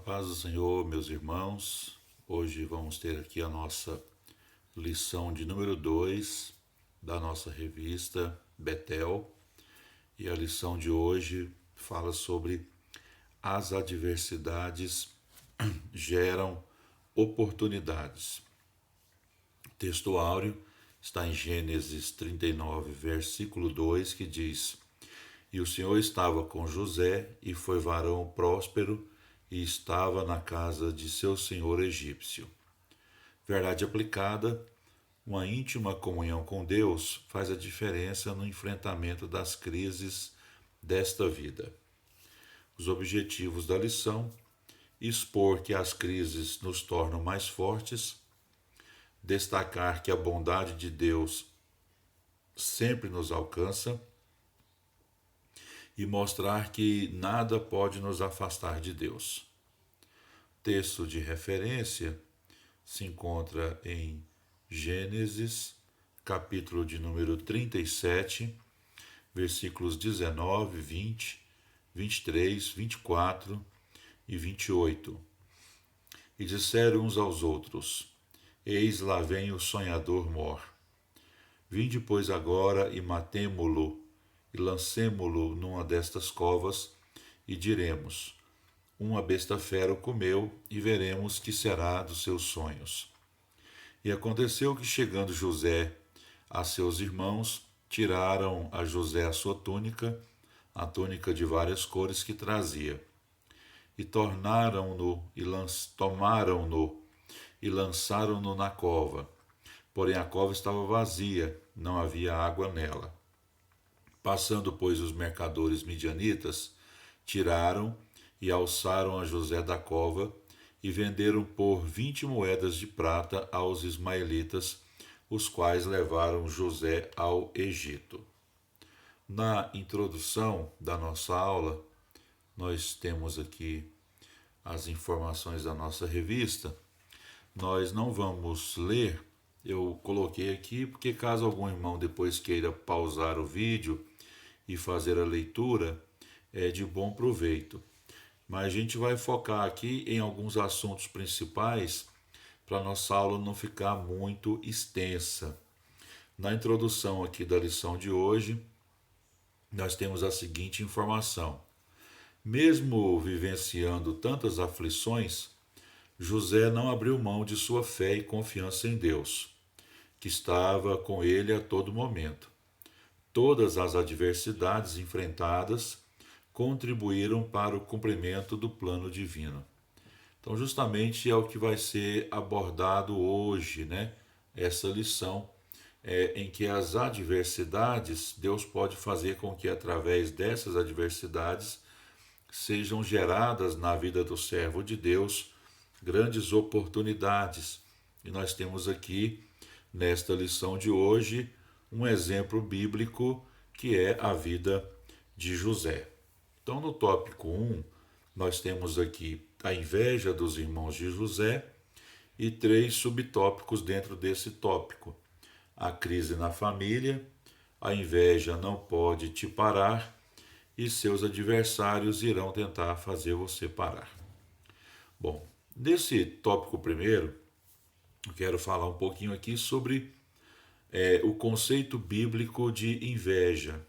paz do Senhor, meus irmãos. Hoje vamos ter aqui a nossa lição de número 2 da nossa revista Betel. E a lição de hoje fala sobre as adversidades geram oportunidades. O texto áureo está em Gênesis 39, versículo 2, que diz: E o Senhor estava com José, e foi varão próspero, e estava na casa de seu senhor egípcio. Verdade aplicada, uma íntima comunhão com Deus faz a diferença no enfrentamento das crises desta vida. Os objetivos da lição: expor que as crises nos tornam mais fortes, destacar que a bondade de Deus sempre nos alcança e mostrar que nada pode nos afastar de Deus. Texto de referência se encontra em Gênesis, capítulo de número 37, versículos 19, 20, 23, 24 e 28. E disseram uns aos outros: Eis lá vem o sonhador mor. Vinde, pois, agora e matemo-lo, e lancemo-lo numa destas covas, e diremos: uma besta fera o comeu, e veremos que será dos seus sonhos. E aconteceu que, chegando José a seus irmãos, tiraram a José a sua túnica, a túnica de várias cores que trazia, e tomaram-no e lançaram-no na cova. Porém a cova estava vazia, não havia água nela. Passando, pois, os mercadores midianitas, tiraram e alçaram a José da cova e venderam por 20 moedas de prata aos ismaelitas, os quais levaram José ao Egito. Na introdução da nossa aula, nós temos aqui as informações da nossa revista. Nós não vamos ler, eu coloquei aqui porque caso algum irmão depois queira pausar o vídeo e fazer a leitura, é de bom proveito. Mas a gente vai focar aqui em alguns assuntos principais para a nossa aula não ficar muito extensa. Na introdução aqui da lição de hoje, nós temos a seguinte informação: mesmo vivenciando tantas aflições, José não abriu mão de sua fé e confiança em Deus, que estava com ele a todo momento. Todas as adversidades enfrentadas contribuíram para o cumprimento do plano divino. Então, justamente é o que vai ser abordado hoje, né? Essa lição em que as adversidades, Deus pode fazer com que através dessas adversidades sejam geradas na vida do servo de Deus grandes oportunidades. E nós temos aqui, nesta lição de hoje, um exemplo bíblico que é a vida de José. Então, no tópico 1, nós temos aqui a inveja dos irmãos de José e 3 subtópicos dentro desse tópico: a crise na família, a inveja não pode te parar e seus adversários irão tentar fazer você parar. Bom, nesse tópico primeiro, eu quero falar um pouquinho aqui sobre o conceito bíblico de inveja.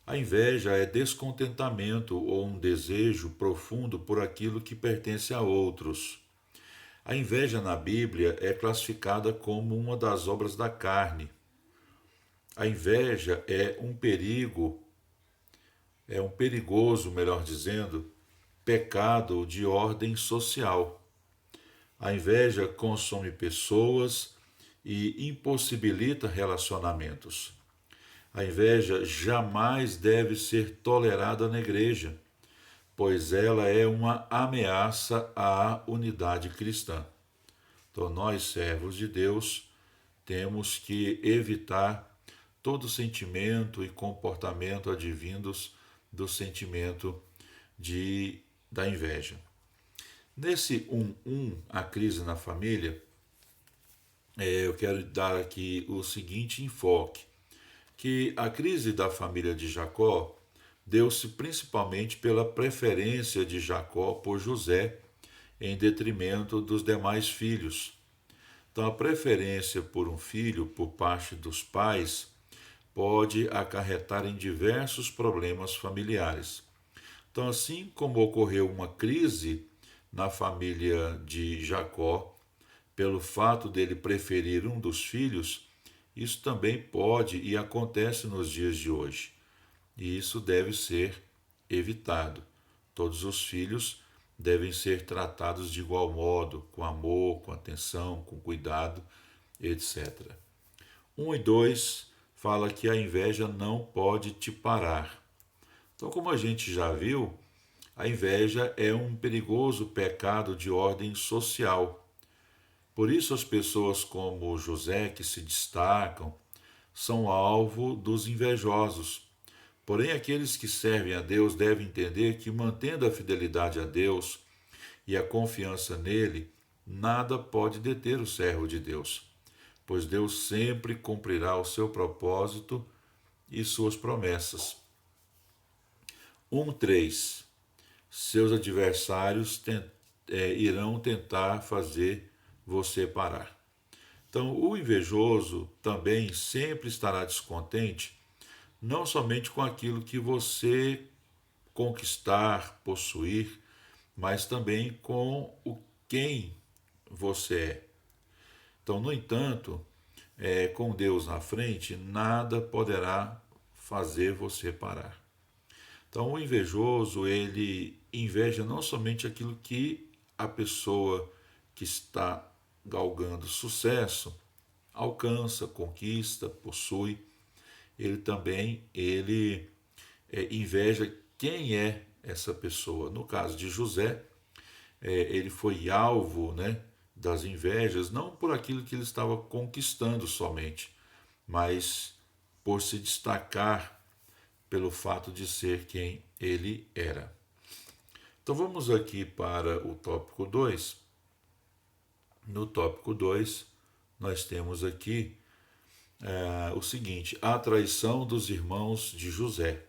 A inveja é descontentamento ou um desejo profundo por aquilo que pertence a outros. A inveja na Bíblia é classificada como uma das obras da carne. A inveja é um perigoso, melhor dizendo, pecado de ordem social. A inveja consome pessoas e impossibilita relacionamentos. A inveja jamais deve ser tolerada na igreja, pois ela é uma ameaça à unidade cristã. Então, nós, servos de Deus, temos que evitar todo sentimento e comportamento advindos do sentimento da inveja. Nesse 1.1, a crise na família, eu quero dar aqui o seguinte enfoque: que a crise da família de Jacó deu-se principalmente pela preferência de Jacó por José em detrimento dos demais filhos. Então, a preferência por um filho por parte dos pais pode acarretar em diversos problemas familiares. Então, assim como ocorreu uma crise na família de Jacó, pelo fato dele preferir um dos filhos, isso também pode e acontece nos dias de hoje. E isso deve ser evitado. Todos os filhos devem ser tratados de igual modo, com amor, com atenção, com cuidado, etc. 1 e 2 fala que a inveja não pode te parar. Então, como a gente já viu, a inveja é um perigoso pecado de ordem social. Por isso, as pessoas como José, que se destacam, são alvo dos invejosos. Porém, aqueles que servem a Deus devem entender que, mantendo a fidelidade a Deus e a confiança nele, nada pode deter o servo de Deus, pois Deus sempre cumprirá o seu propósito e suas promessas. 1:3 Seus adversários irão tentar fazer você parar. Então, o invejoso também sempre estará descontente, não somente com aquilo que você conquistar, possuir, mas também com o quem você é. Então, no entanto, com Deus na frente, nada poderá fazer você parar. Então, o invejoso, ele inveja não somente aquilo que a pessoa que está galgando sucesso alcança, conquista, possui, ele inveja quem é essa pessoa. No caso de José, ele foi alvo, né, das invejas, não por aquilo que ele estava conquistando somente, mas por se destacar pelo fato de ser quem ele era. Então vamos aqui para o tópico 2. No tópico 2, nós temos aqui o seguinte: a traição dos irmãos de José.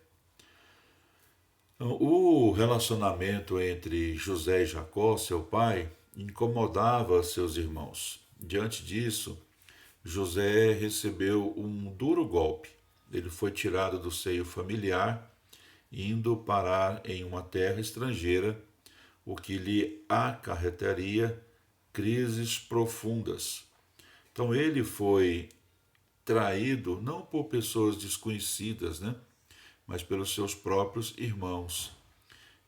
O relacionamento entre José e Jacó, seu pai, incomodava seus irmãos. Diante disso, José recebeu um duro golpe. Ele foi tirado do seio familiar, indo parar em uma terra estrangeira, o que lhe acarretaria crises profundas. Então ele foi traído não por pessoas desconhecidas, né, mas pelos seus próprios irmãos.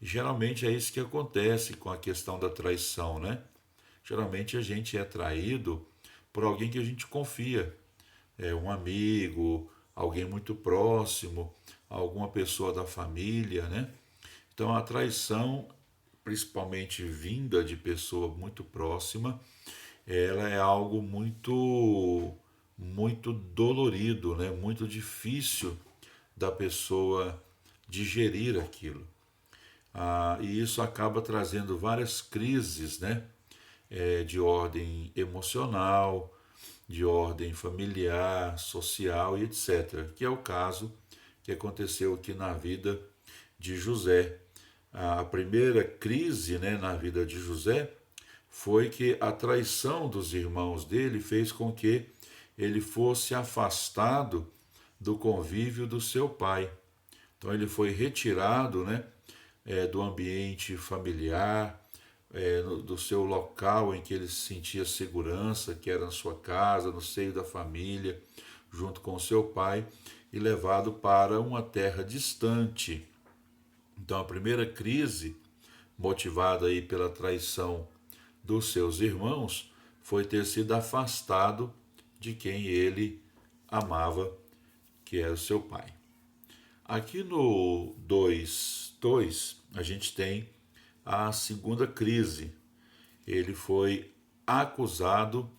E geralmente é isso que acontece com a questão da traição, né? Geralmente a gente é traído por alguém que a gente confia, um amigo, alguém muito próximo, alguma pessoa da família, né? Então a traição, principalmente vinda de pessoa muito próxima, ela é algo muito dolorido, né? Muito difícil da pessoa digerir aquilo. E isso acaba trazendo várias crises, né? De ordem emocional, de ordem familiar, social e etc. Que é o caso que aconteceu aqui na vida de José. A primeira crise, né, na vida de José foi que a traição dos irmãos dele fez com que ele fosse afastado do convívio do seu pai. Então ele foi retirado, né, do ambiente familiar, do seu local em que ele sentia segurança, que era na sua casa, no seio da família, junto com seu pai, e levado para uma terra distante. Então a primeira crise, motivada aí pela traição dos seus irmãos, foi ter sido afastado de quem ele amava, que era o seu pai. Aqui no 2:2 a gente tem a segunda crise. Ele foi acusado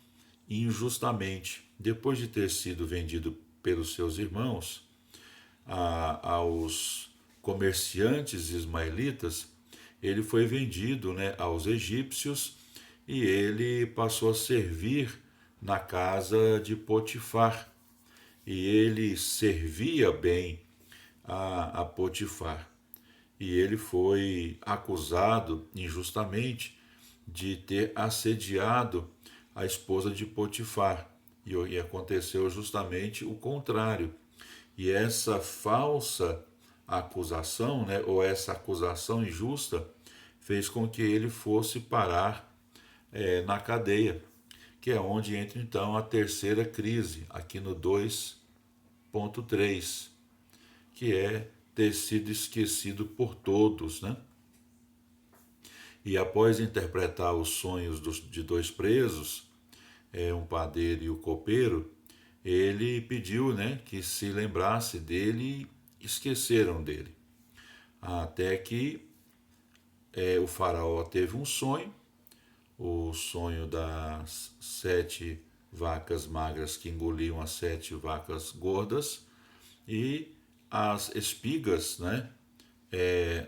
injustamente. Depois de ter sido vendido pelos seus irmãos aos comerciantes ismaelitas, ele foi vendido, né, aos egípcios e ele passou a servir na casa de Potifar. E ele servia bem a Potifar. E ele foi acusado injustamente de ter assediado a esposa de Potifar. E aconteceu justamente o contrário. E essa falsa acusação, né, ou essa acusação injusta, fez com que ele fosse parar na cadeia, que é onde entra então a terceira crise, aqui no 2.3, que é ter sido esquecido por todos, né? E após interpretar os sonhos de dois presos, um padeiro e o copeiro, ele pediu, né, que se lembrasse dele e esqueceram dele. Até que o faraó teve um sonho, o sonho das 7 vacas magras que engoliam as 7 vacas gordas e as espigas, né,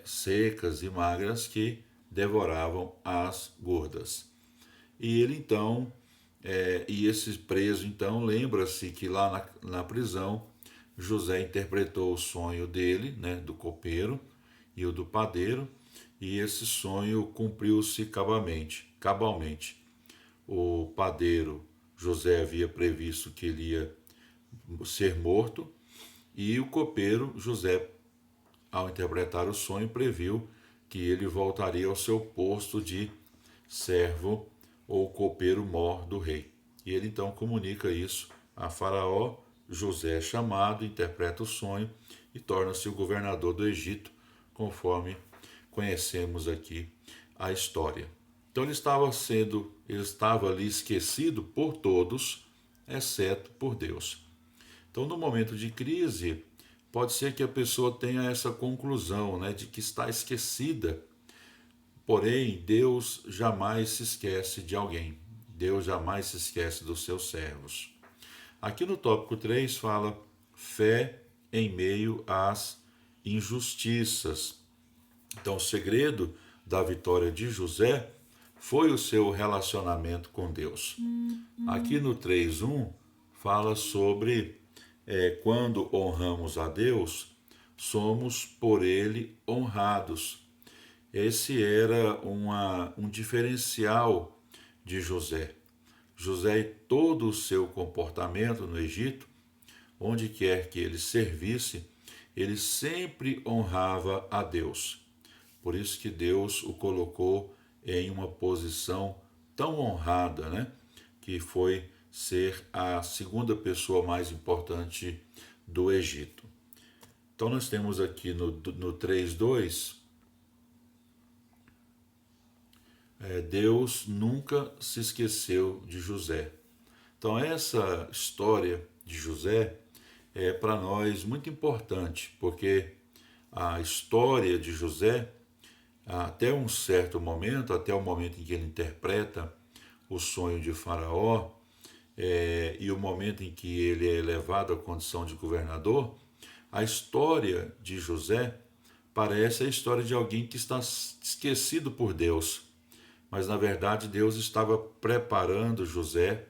secas e magras que devoravam as gordas. E ele então, e esse preso então lembra-se que lá na prisão José interpretou o sonho dele, né, do copeiro e o do padeiro, e esse sonho cumpriu-se cabalmente. O padeiro José havia previsto que ele ia ser morto, e o copeiro José, ao interpretar o sonho, previu que ele voltaria ao seu posto de servo ou copeiro-mor do rei. E ele então comunica isso a Faraó. José é chamado, interpreta o sonho e torna-se o governador do Egito, conforme conhecemos aqui a história. Então ele estava ali esquecido por todos, exceto por Deus. Então, no momento de crise, pode ser que a pessoa tenha essa conclusão, né, de que está esquecida. Porém, Deus jamais se esquece de alguém. Deus jamais se esquece dos seus servos. Aqui no tópico 3 fala fé em meio às injustiças. Então, o segredo da vitória de José foi o seu relacionamento com Deus. Aqui no 3.1 fala sobre quando honramos a Deus, somos por ele honrados. Esse era um diferencial de José. José, em todo o seu comportamento no Egito, onde quer que ele servisse, ele sempre honrava a Deus. Por isso que Deus o colocou em uma posição tão honrada, né? Que foi ser a segunda pessoa mais importante do Egito. Então nós temos aqui no 3.2, Deus nunca se esqueceu de José. Então essa história de José é para nós muito importante, porque a história de José, até um certo momento, até o momento em que ele interpreta o sonho de Faraó, e o momento em que ele é elevado à condição de governador, a história de José parece a história de alguém que está esquecido por Deus. Mas, na verdade, Deus estava preparando José,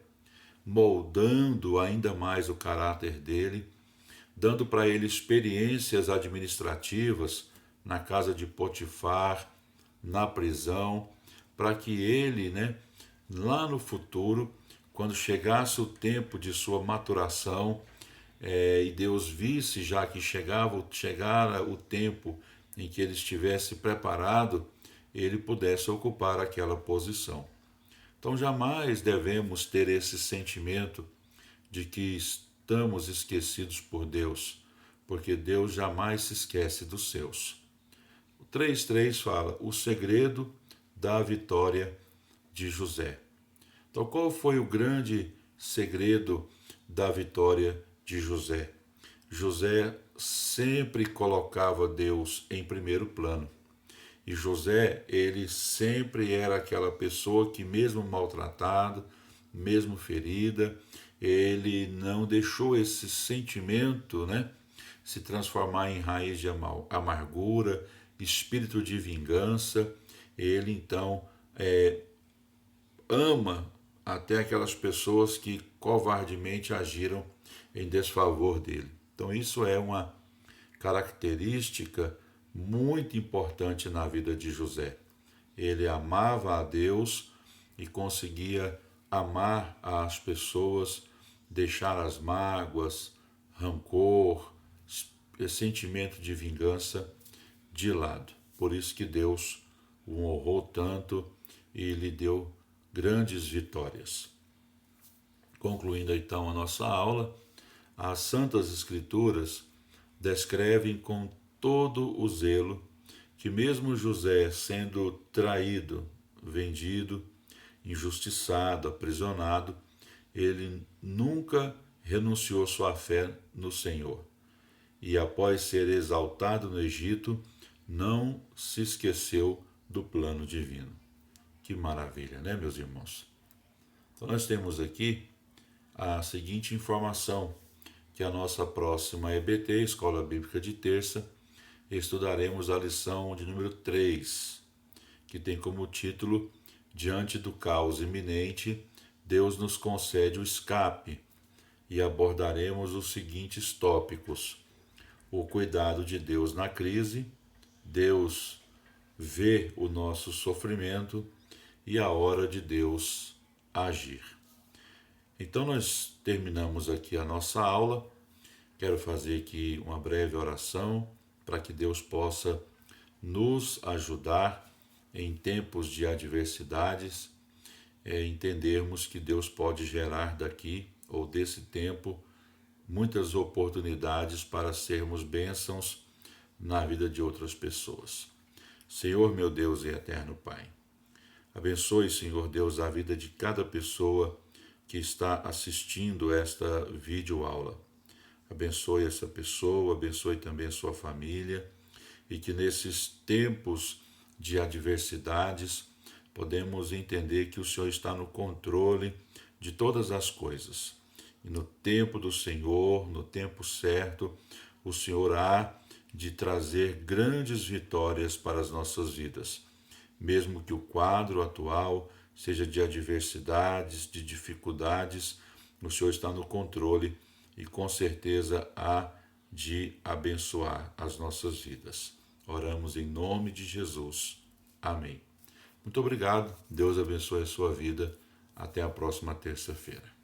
moldando ainda mais o caráter dele, dando para ele experiências administrativas na casa de Potifar, na prisão, para que ele, né, lá no futuro, quando chegasse o tempo de sua maturação, e Deus visse já que chegara o tempo em que ele estivesse preparado, ele pudesse ocupar aquela posição. Então jamais devemos ter esse sentimento de que estamos esquecidos por Deus, porque Deus jamais se esquece dos seus. O 3.3 fala o segredo da vitória de José. Então qual foi o grande segredo da vitória de José? José sempre colocava Deus em primeiro plano. E José, ele sempre era aquela pessoa que, mesmo maltratado, mesmo ferida, ele não deixou esse sentimento, né, se transformar em raiz de amargura, espírito de vingança. Ele, então, ama até aquelas pessoas que covardemente agiram em desfavor dele. Então, isso é uma característica muito importante na vida de José. ele amava a Deus e conseguia amar as pessoas, deixar as mágoas, rancor, sentimento de vingança de lado. Por isso que Deus o honrou tanto e lhe deu grandes vitórias. Concluindo então a nossa aula, as Santas Escrituras descrevem com todo o zelo que mesmo José sendo traído, vendido, injustiçado, aprisionado, ele nunca renunciou sua fé no Senhor. E após ser exaltado no Egito, não se esqueceu do plano divino. Que maravilha, né, meus irmãos? Então nós temos aqui a seguinte informação, que a nossa próxima EBT, Escola Bíblica de Terça, estudaremos a lição de número 3, que tem como título Diante do caos iminente, Deus nos concede o escape, e abordaremos os seguintes tópicos: o cuidado de Deus na crise, Deus vê o nosso sofrimento e a hora de Deus agir. Então nós terminamos aqui a nossa aula. Quero fazer aqui uma breve oração para que Deus possa nos ajudar em tempos de adversidades, entendermos que Deus pode gerar daqui ou desse tempo muitas oportunidades para sermos bênçãos na vida de outras pessoas. Senhor, meu Deus e eterno Pai, abençoe, Senhor Deus, a vida de cada pessoa que está assistindo esta videoaula. Abençoe essa pessoa, abençoe também a sua família, e que nesses tempos de adversidades podemos entender que o Senhor está no controle de todas as coisas. E no tempo do Senhor, no tempo certo, o Senhor há de trazer grandes vitórias para as nossas vidas. Mesmo que o quadro atual seja de adversidades, de dificuldades, o Senhor está no controle e com certeza há de abençoar as nossas vidas. Oramos em nome de Jesus. Amém. Muito obrigado. Deus abençoe a sua vida. Até a próxima terça-feira.